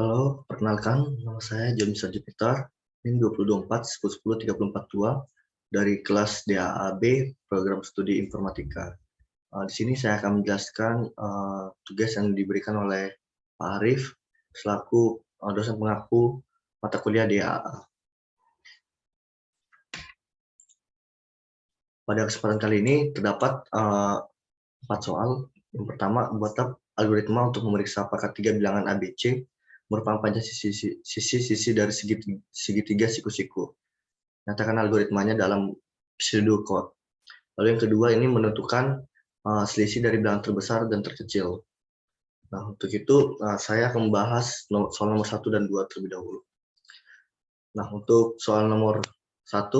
Halo, perkenalkan nama saya John Jupiter, NIM 2024 10 342 dari kelas DAAB Program Studi Informatika. Di sini saya akan menjelaskan tugas yang diberikan oleh Pak Arif selaku dosen pengaku mata kuliah DAA. Pada kesempatan kali ini terdapat 4 soal. Yang pertama, buat algoritma untuk memeriksa apakah 3 bilangan ABC merupakan panjang sisi dari segitiga siku-siku. Nyatakan algoritmanya dalam pseudocode. Lalu yang kedua ini menentukan selisih dari bilangan terbesar dan terkecil. Nah, untuk itu saya akan membahas soal nomor 1 dan 2 terlebih dahulu. Nah, untuk soal nomor 1,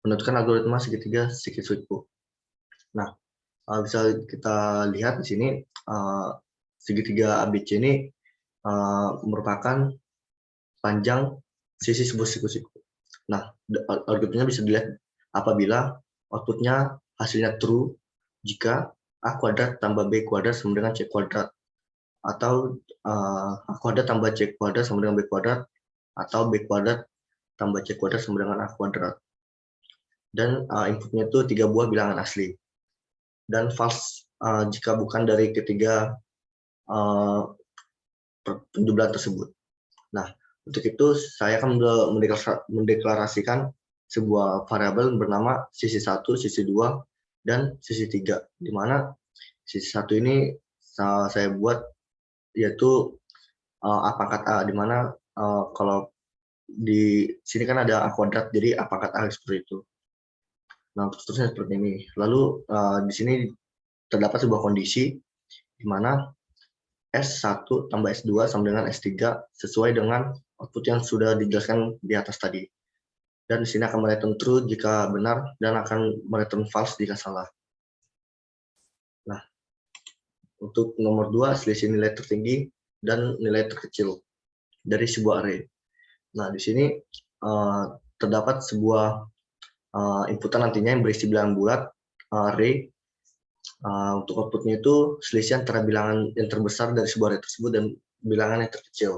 menentukan algoritma segitiga siku-siku. Nah, bisa kita lihat di sini segitiga ABC ini merupakan panjang sisi sebuah siku-siku. Nah, algoritmanya bisa dilihat apabila outputnya hasilnya true jika A kuadrat tambah B kuadrat sama dengan C kuadrat, atau A kuadrat tambah C kuadrat sama dengan B kuadrat, atau B kuadrat tambah C kuadrat sama dengan A kuadrat. Dan inputnya itu 3 buah bilangan asli. Dan false jika bukan dari ketiga penjumlahan tersebut. Nah, untuk itu saya akan mendeklarasikan sebuah variabel bernama sisi 1, sisi 2, dan sisi 3, di mana sisi 1 ini saya buat yaitu A pangkat A, di mana kalau di sini kan ada A kuadrat, jadi A pangkat A seperti itu. Nah, seterusnya seperti ini. Lalu di sini terdapat sebuah kondisi di mana S1 tambah S2 sama dengan S3 sesuai dengan output yang sudah dijelaskan di atas tadi. Dan di sini akan mereturn true jika benar dan akan mereturn false jika salah. Nah, untuk nomor 2, selisih nilai tertinggi dan nilai terkecil dari sebuah array. Nah, di sini terdapat sebuah inputan nantinya yang berisi bilangan bulat array. Untuk outputnya itu selisih antara bilangan yang terbesar dari sebuah array tersebut dan bilangan yang terkecil.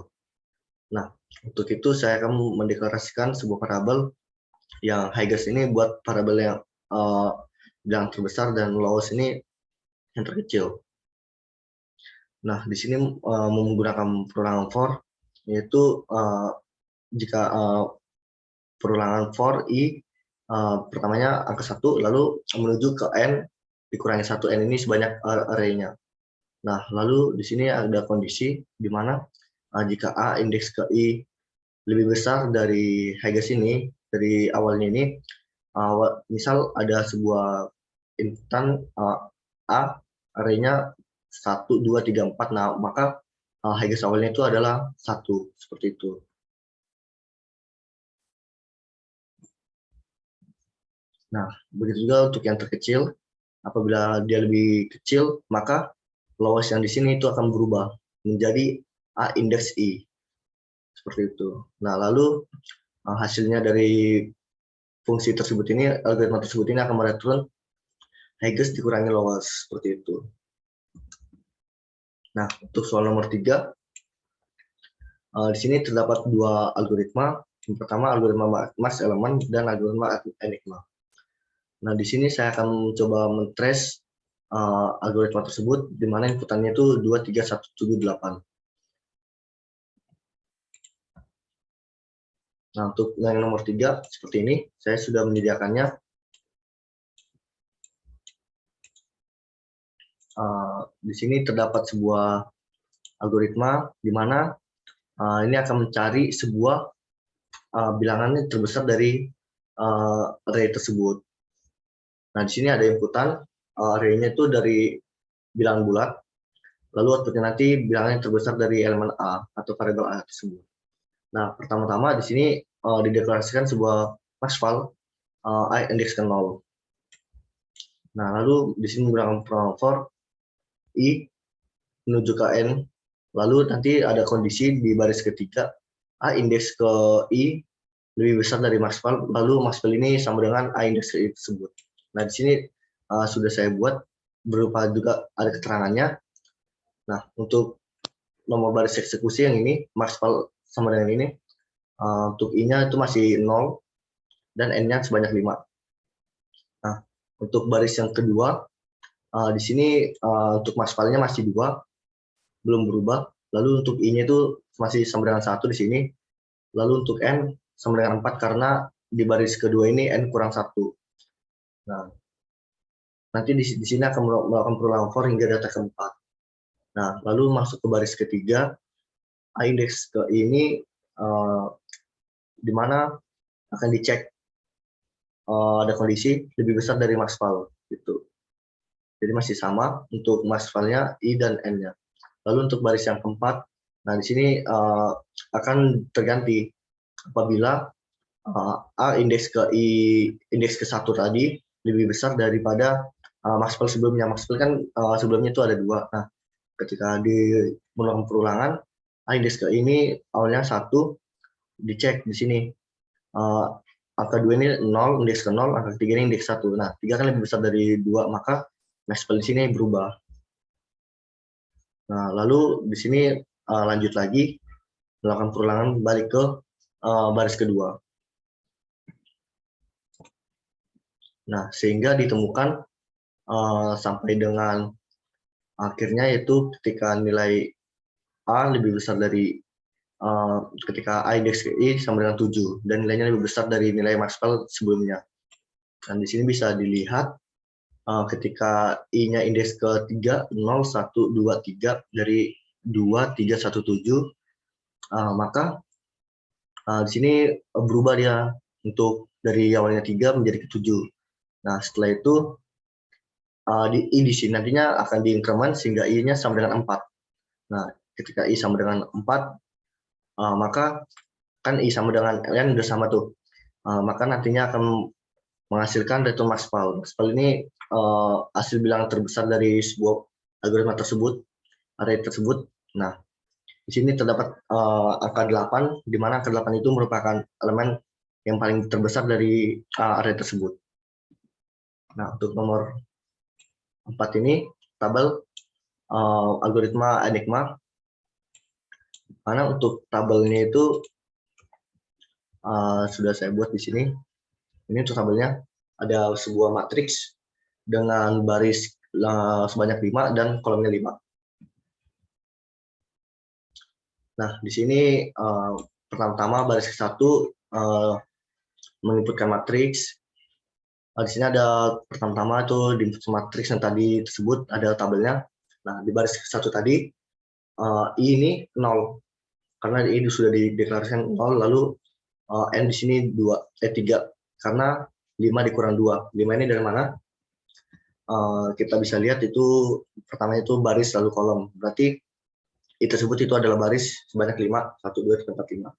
Nah, untuk itu saya akan mendeklarasikan sebuah variabel yang highest ini buat variabel yang bilangan terbesar dan lowest ini yang terkecil. Nah, di sini menggunakan perulangan for, yaitu jika perulangan for i pertamanya angka 1, lalu menuju ke n dikurangi 1, n ini sebanyak array-nya. Nah, lalu di sini ada kondisi di mana jika a indeks ke i lebih besar dari highest ini, dari awalnya ini, misal ada sebuah inputan a array-nya 1, 2, 3, 4, nah maka highest awalnya itu adalah 1, seperti itu. Nah, begitu juga untuk yang terkecil, apabila dia lebih kecil, maka lowest yang di sini itu akan berubah menjadi a indeks i, seperti itu. Nah, lalu hasilnya dari fungsi tersebut ini, algoritma tersebut ini akan mereturn highest dikurangi lowest, seperti itu. Nah, untuk soal nomor 3, di sini terdapat 2 algoritma. Yang pertama algoritma mask elemen dan algoritma enigma. Nah, di sini saya akan mencoba mentrace algoritma tersebut, di mana inputannya itu 2, 3, 1, 7, 8. Nah, untuk yang nomor 3 seperti ini, saya sudah menyediakannya. Di sini terdapat sebuah algoritma di mana ini akan mencari sebuah bilangan terbesar dari array tersebut. Nah, di sini ada inputan array-nya itu dari bilangan bulat, lalu outputnya nanti bilangan yang terbesar dari elemen A atau variabel A tersebut. Nah, pertama-tama di sini dideklarasikan sebuah maskval I indeks ke 0. Nah, lalu di sini menggunakan perulangan for i menuju ke n, lalu nanti ada kondisi di baris ketiga a indeks ke i lebih besar dari maskval, lalu maskval ini sama dengan a indeks ke i tersebut. Nah, di sini sudah saya buat berupa juga ada keterangannya. Nah, untuk nomor baris eksekusi yang ini, maksimal sama dengan ini. Untuk I-nya itu masih 0 dan N-nya sebanyak 5. Nah, untuk baris yang kedua, di sini untuk maksimalnya masih 2, belum berubah. Lalu untuk I-nya itu masih sama dengan 1 di sini. Lalu untuk N sama dengan 4 karena di baris kedua ini N kurang 1. Nah, nanti di sini akan melakukan perulangan for hingga data keempat. Nah, lalu masuk ke baris ketiga, A indeks ke I ini di mana akan dicek ada kondisi lebih besar dari maksimal gitu. Jadi masih sama untuk maksimalnya I dan N-nya. Lalu untuk baris yang keempat, nah di sini akan terganti apabila A indeks ke I indeks ke 1 tadi lebih besar daripada maksimal sebelumnya. Maksimal kan sebelumnya itu ada 2. Nah, ketika di melakukan perulangan, A indeks ke ini awalnya 1, dicek di sini. Angka 2 ini 0, indeks ke 0, angka 3 ini indeks 1. Nah, 3 kan lebih besar dari 2, maka maksimal di sini berubah. Nah, lalu di sini lanjut lagi melakukan perulangan balik ke baris kedua. Nah, sehingga ditemukan sampai dengan akhirnya yaitu ketika nilai A lebih besar dari ketika A indeks ke I sama dengan 7 dan nilainya lebih besar dari nilai maksimal sebelumnya. Dan di sini bisa dilihat ketika I-nya indeks ke 3, 0, 1, 2, 3 dari 2, 3, 1, 7, maka di sini berubah dia untuk dari awalnya 3 menjadi ke 7. Nah, setelah itu di sini nantinya akan diinkremen sehingga I-nya sama dengan 4. Nah, ketika I sama dengan 4, maka kan I sama dengan N udah sama tuh. Maka nantinya akan menghasilkan return maksimal. Maksimal ini hasil bilangan terbesar dari sebuah algoritma tersebut, array tersebut. Nah, di sini terdapat angka 8, di mana angka 8 itu merupakan elemen yang paling terbesar dari array tersebut. Nah, untuk nomor 4 ini tabel algoritma Enigma, mana untuk tabelnya itu sudah saya buat di sini. Ini untuk tabelnya ada sebuah matriks dengan baris sebanyak 5 dan kolomnya 5. Nah, di sini pertama-tama baris ke-1 menginputkan matriks. Di sini ada pertama-tama itu di matriks yang tadi tersebut ada tabelnya. Nah, di baris ke-1 tadi I ini 0 karena I sudah dideklarasikan 0, lalu N di sini 3 karena 5 dikurang 2. 5 ini dari mana? Kita bisa lihat itu pertama itu baris lalu kolom. Berarti I tersebut itu adalah baris sebanyak 5, 1, 2, 3, 4, 5.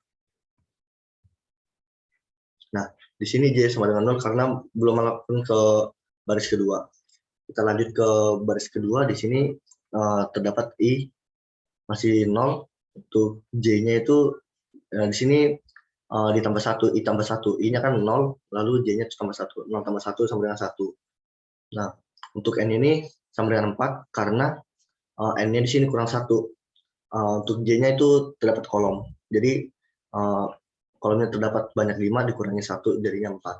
Nah, di sini J sama dengan 0 karena belum melakukan ke baris kedua. Kita lanjut ke baris kedua, di sini terdapat I masih 0, untuk J-nya itu di sini ditambah 1, I tambah 1, I-nya kan 0, lalu J-nya tambah 1, 0 tambah 1 sama dengan 1. Nah, untuk N ini sama dengan 4 karena N-nya di sini kurang 1. Untuk J-nya itu terdapat kolom. Jadi kolomnya terdapat banyak 5 dikurangi 1 jadinya 4.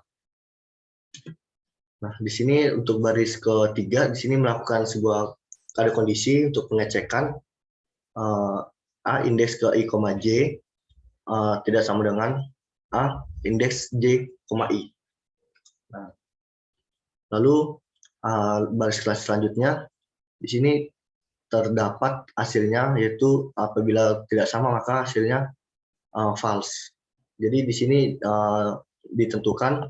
Nah, di sini untuk baris ketiga di sini melakukan sebuah ada kondisi untuk pengecekan A indeks ke I, J tidak sama dengan A indeks J, I. Nah, lalu baris kelas selanjutnya di sini terdapat hasilnya yaitu apabila tidak sama maka hasilnya false. Jadi di sini ditentukan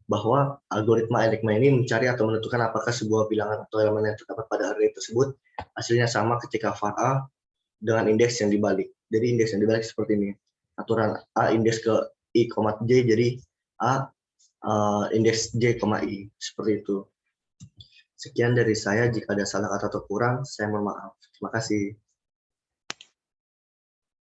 bahwa algoritma Enigma ini mencari atau menentukan apakah sebuah bilangan atau elemen yang terdapat pada array tersebut hasilnya sama ketika var A dengan indeks yang dibalik. Jadi indeks yang dibalik seperti ini. Aturan A indeks ke I, J jadi A indeks J, I. Seperti itu. Sekian dari saya. Jika ada salah kata atau kurang, saya mohon maaf. Terima kasih.